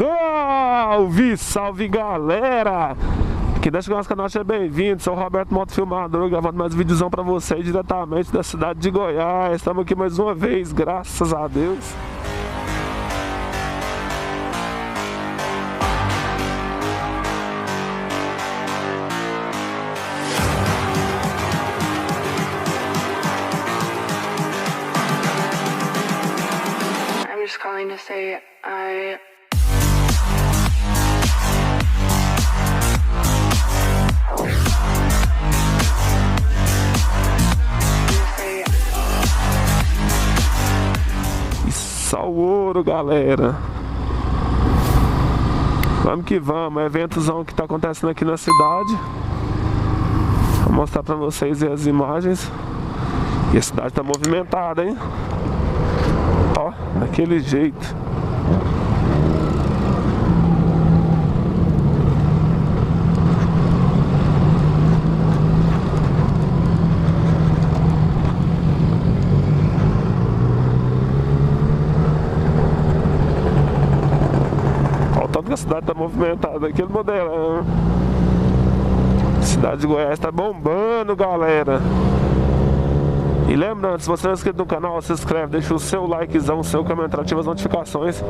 Salve, salve galera! Quem deixa o nosso canal, seja bem-vindo. Sou o Roberto Moto Filmador, gravando mais um videozão pra vocês diretamente da cidade de Goiás. Estamos aqui mais uma vez, graças a Deus. I'm just calling to say Ouro, galera. Vamos que vamos, é eventozão que tá acontecendo aqui na cidade. Vou mostrar pra vocês as imagens. E a cidade tá movimentada, hein? Ó, daquele jeito. A cidade tá movimentada, aquele modelão. Cidade de Goiás tá bombando, galera. E lembrando, se você não é inscrito no canal, se inscreve, deixa o seu likezão, o seu comentário, ativa as notificações.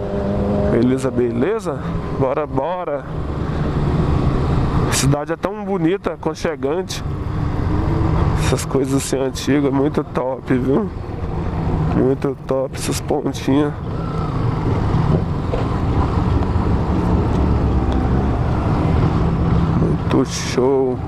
Beleza, beleza? Bora, bora. A cidade é tão bonita, aconchegante. Essas coisas assim antigas, muito top, viu? Muito top, essas pontinhas. Muito show.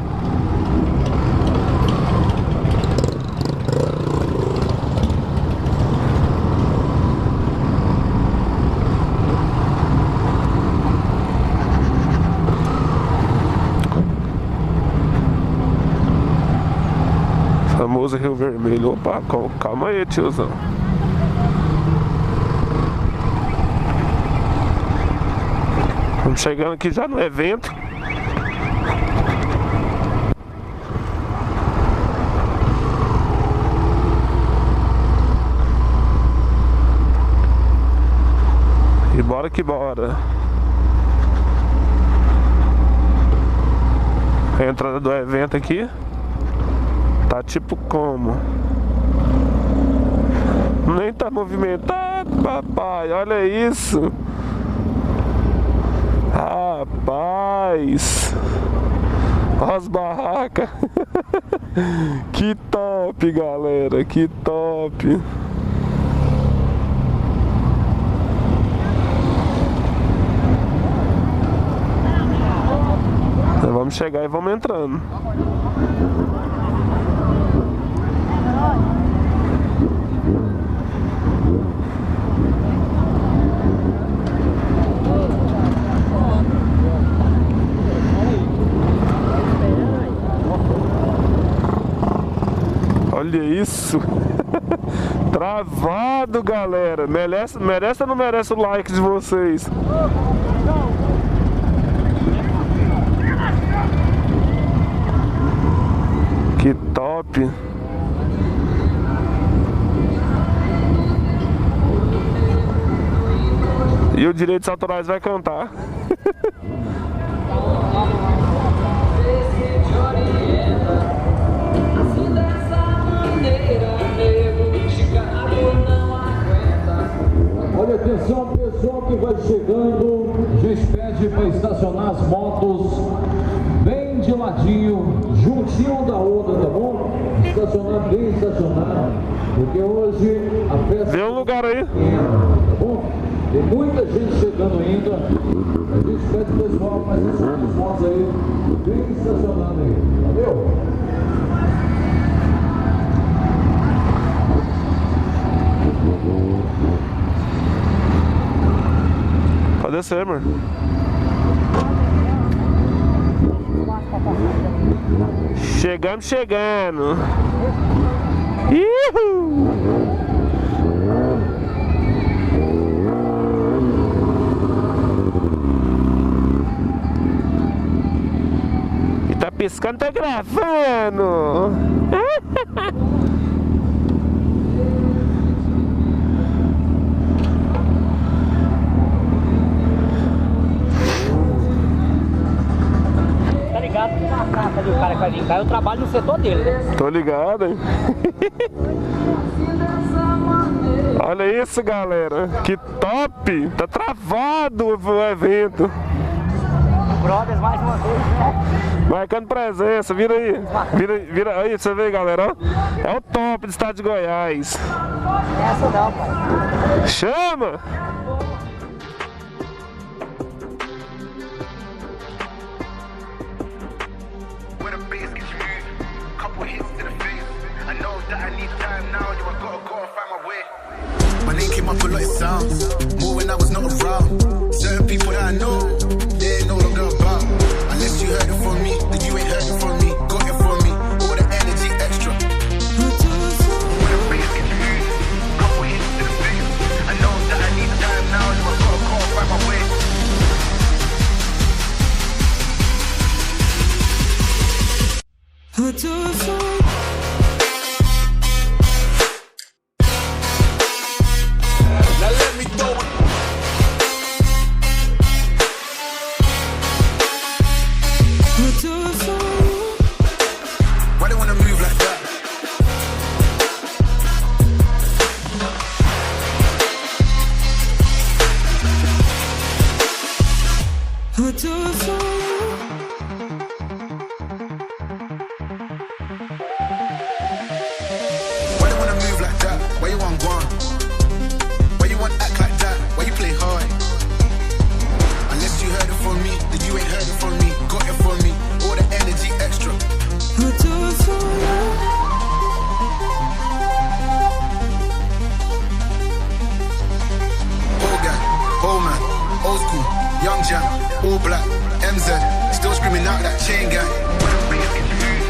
Famoso Rio Vermelho. Opa, calma aí, tiozão. Estamos chegando aqui já no evento. E bora que bora. A entrada do evento aqui tá tipo como? Nem tá movimentado, papai. Olha isso. Rapaz. Olha as barracas. Que top, galera. Que top. Vamos chegar e vamos entrando. Olha isso. Travado, galera. Merece ou não merece o like de vocês? Que top! E o Direitos Autorais vai cantar. Olha, atenção pessoal que vai chegando, a gente pede para estacionar as motos bem de ladinho, juntinho da outra, tá bom? Estacionar bem estacionado, porque hoje a festa... Vê um lugar aí. Tá bom? Tem muita gente chegando ainda. A gente pede pro pessoal para estacionar as motos aí, bem estacionado aí. Valeu? Pode descer, amor. Chegamos chegando. Ihu! E tá piscando, tá gravando. cara que vai vir cá, eu trabalho no setor dele, né? Tô ligado, hein? Olha isso, galera. Que top! Tá travado o evento. Brothers mais uma vez, né? Marcando presença, vira aí. Vira aí, você vê, galera, ó. É o top do estado de Goiás. Essa não, pai. Chama! My name came up a lot of sounds, more when I was not around. Certain people that I know, they ain't no longer about. Unless you heard it from me, then you ain't heard it from me. Got it from me, all the energy extra. When the bass gets moved, couple hits to the face. I know that I need time now, so I gotta go and find my way. Why they wanna move like that? Why they wanna move like that? Why you want one? Why you want act like that? Why you play hard? Unless you heard it from me, then you ain't heard it from me. Got it from me, all the energy extra. Old guy, old man, old school, young jam, all black, MZ, still screaming out that chain gang. When the bass gets moved,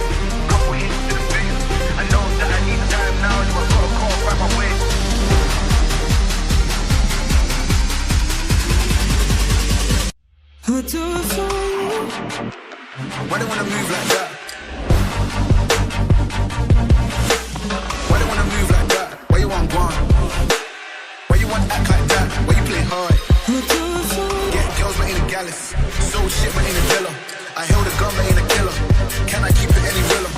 couple hits to the face. I know that I need time now, so I gotta go and find my way. Why they wanna move like that? Why they wanna move like that? Why you want one? Why you want act like that? Why you play hard? Get girls but ain't a gallus. Sold shit but ain't a dealer. I held a gun but ain't a killer. Can I keep it any realer?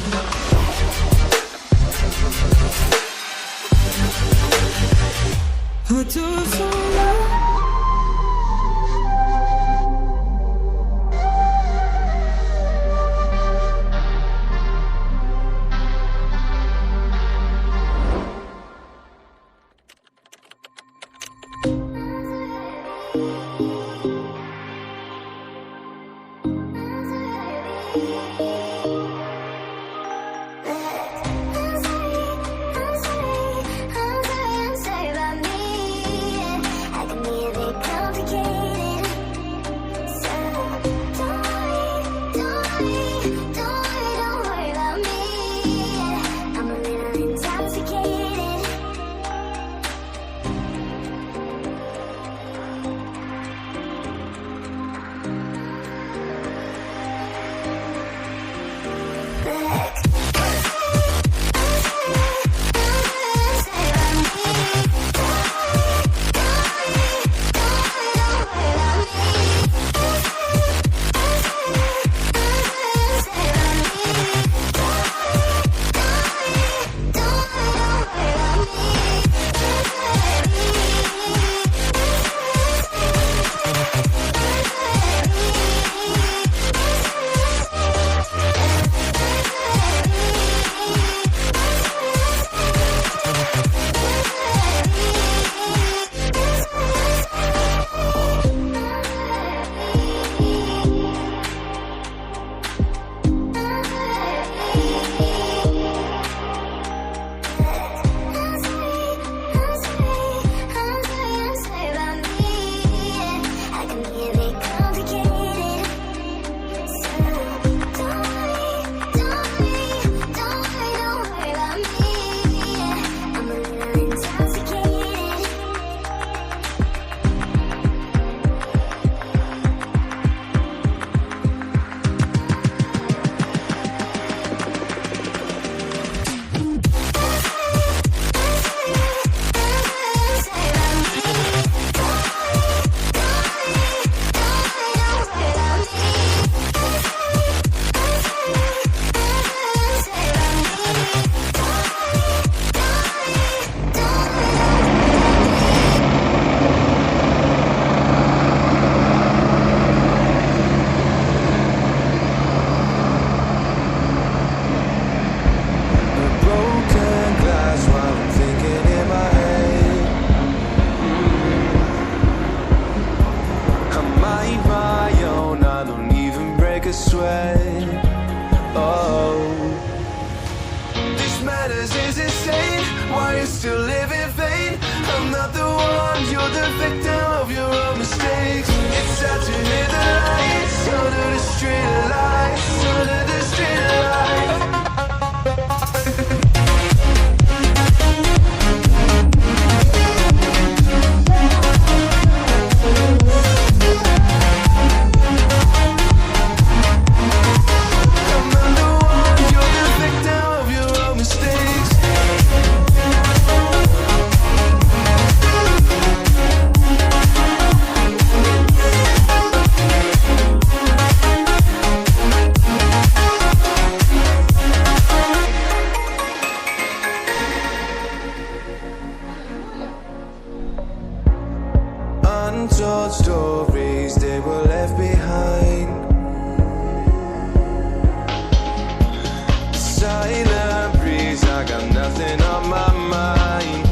sweat. Oh, this madness is insane. Why you still live in vain? I'm not the one, you're the victim of your own mistakes. It's sad to hear the lights under the street lights, under the street lights. Untold stories, they were left behind. Silent breeze, I got nothing on my mind.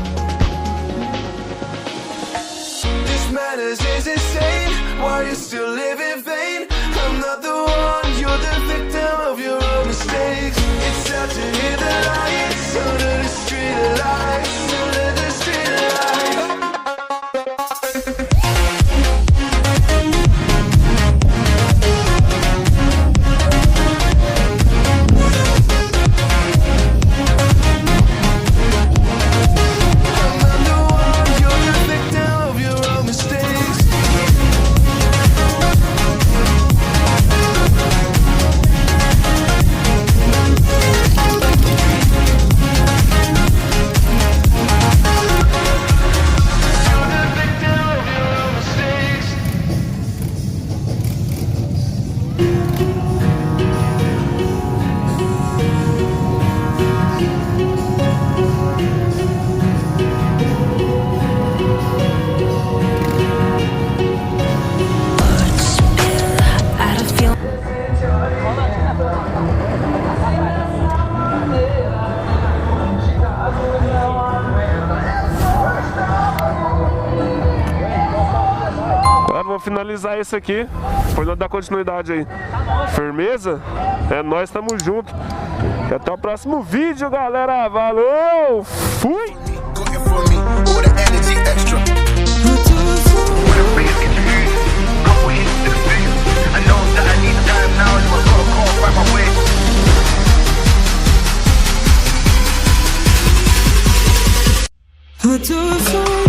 This madness is insane. Why you still live in vain? I'm not the one, you're the victim of your own mistakes. It's sad to hear the lights under the street lights, under the street lights. Vou finalizar isso aqui, depois nós dar continuidade aí. Firmeza? É nóis, tamo junto. E até o próximo vídeo, galera. Valeu! Fui! I do